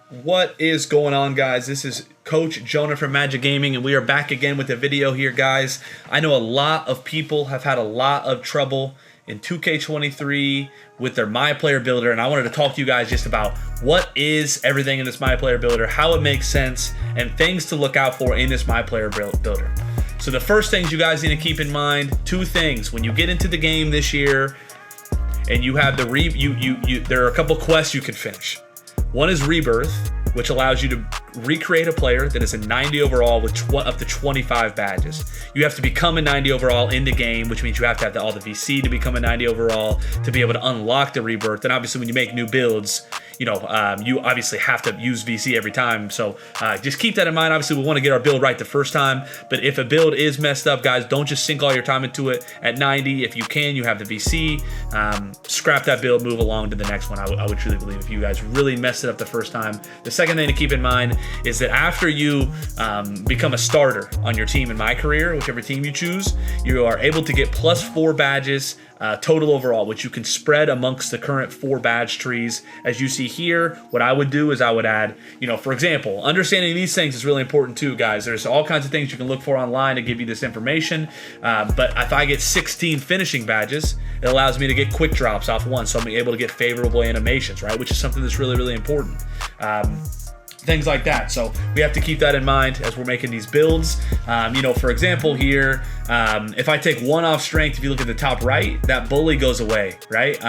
What is going on, guys? This is Coach Jonah from Magic Gaming, and we are back again with a video here, guys. I know a lot of people have had a lot of trouble in 2K23 with their MyPlayer Builder, and I wanted to talk to you guys just about what is everything in this MyPlayer Builder, how it makes sense, and things to look out for in this MyPlayer Builder. So the first things you guys need to keep in mind, two things. When you get into the game this year and you have the there are a couple quests you can finish. One is Rebirth, which allows you to recreate a player that is a 90 overall with up to 25 badges. You have to become a 90 overall in the game, which means you have to have all the VC to become a 90 overall to be able to unlock the Rebirth. And obviously when you make new builds, you obviously have to use VC every time. So just keep that in mind. Obviously, we want to get our build right the first time. But if a build is messed up, guys, don't just sink all your time into it at 90. If you can, you have the VC. Scrap that build, move along to the next one. I would truly believe if you guys really messed it up the first time. The second thing to keep in mind is that after you become a starter on your team in my career, whichever team you choose, you are able to get +4 badges total overall, which you can spread amongst the current 4 badge trees. As you see here, what I would do is I would add, for example, understanding these things is really important too, guys. There's all kinds of things you can look for online to give you this information. But if I get 16 finishing badges, it allows me to get quick drops off one. So I'm able to get favorable animations, right? Which is something that's really, really important. Things like that. So we have to keep that in mind as we're making these builds. For example here, if I take 1 off strength, if you look at the top right, that bully goes away, right?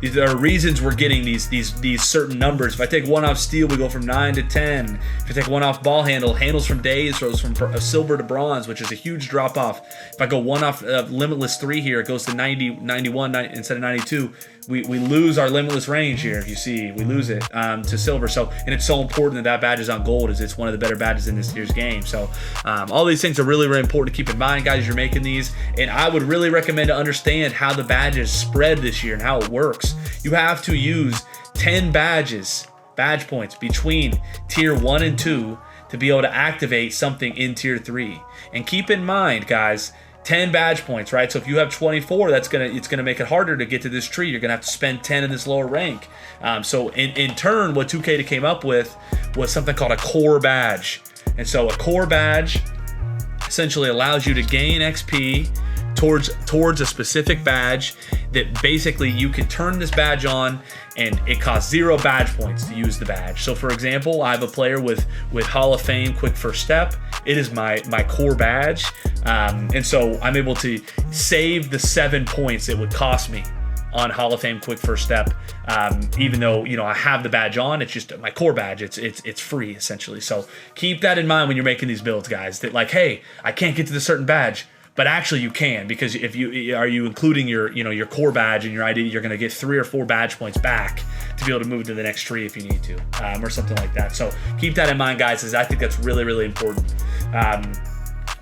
There are reasons we're getting these certain numbers. If I take 1 off steel, we go from 9 to 10. If I take 1 off ball handles from days, goes from silver to bronze, which is a huge drop off. If I go 1 off limitless 3 here, it goes to 90, 91 instead of 92. We lose our limitless range here. If you see, we lose it to silver. So, and it's so important that badge is on gold, as it's one of the better badges in this year's game. So all these things are really, really important to keep in mind, guys, as you're making these. And I would really recommend to understand how the badges spread this year and how it works. You have to use 10 badge points between tier 1 and 2 to be able to activate something in tier 3. And keep in mind, guys, 10 badge points, right? So if you have 24, it's gonna make it harder to get to this tree. You're gonna have to spend 10 in this lower rank. So in turn, what 2K came up with was something called a core badge. And so a core badge essentially allows you to gain XP towards a specific badge that basically you can turn this badge on and it costs 0 badge points to use the badge. So for example, I have a player with Hall of Fame quick first step. It is my core badge. And so I'm able to save the 7 points it would cost me on Hall of Fame quick first step, even though I have the badge on. It's just my core badge. It's free essentially. So keep that in mind when you're making these builds, guys. That like, hey, I can't get to the certain badge, but actually you can, because if you including your core badge and your ID, you're going to get 3 or 4 badge points back to be able to move to the next tree if you need to, or something like that. So keep that in mind, guys, because I think that's really, really important.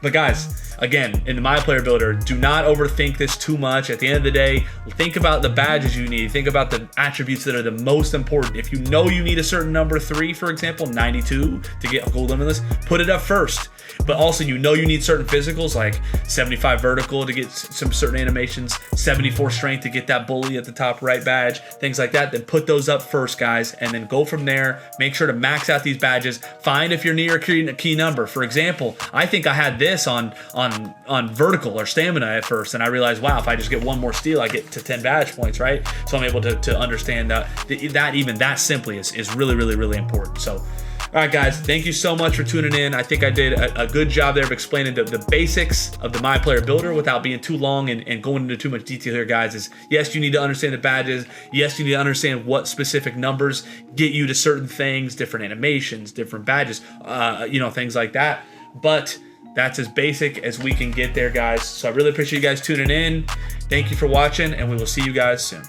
But guys, again, in the MyPlayer Builder, do not overthink this too much. At the end of the day, think about the badges you need. Think about the attributes that are the most important. If you know you need a certain number 3, for example, 92 to get gold limitless, put it up first. But also, you need certain physicals like 75 vertical to get some certain animations, 74 strength to get that bully at the top right badge, things like that. Then put those up first, guys, and then go from there. Make sure to max out these badges. Find if you're near a key number. For example, I think I had this on vertical or stamina at first, and I realized, wow, if I just get 1 more steal, I get to 10 badge points, right? So I'm able to understand that even that simply is really, really, really important. So, all right, guys, thank you so much for tuning in. I think I did a good job there of explaining the basics of the MyPlayer Builder without being too long and going into too much detail here, guys. Is yes, you need to understand the badges. Yes, you need to understand what specific numbers get you to certain things, different animations, different badges, things like that. But that's as basic as we can get there, guys. So I really appreciate you guys tuning in. Thank you for watching, and we will see you guys soon.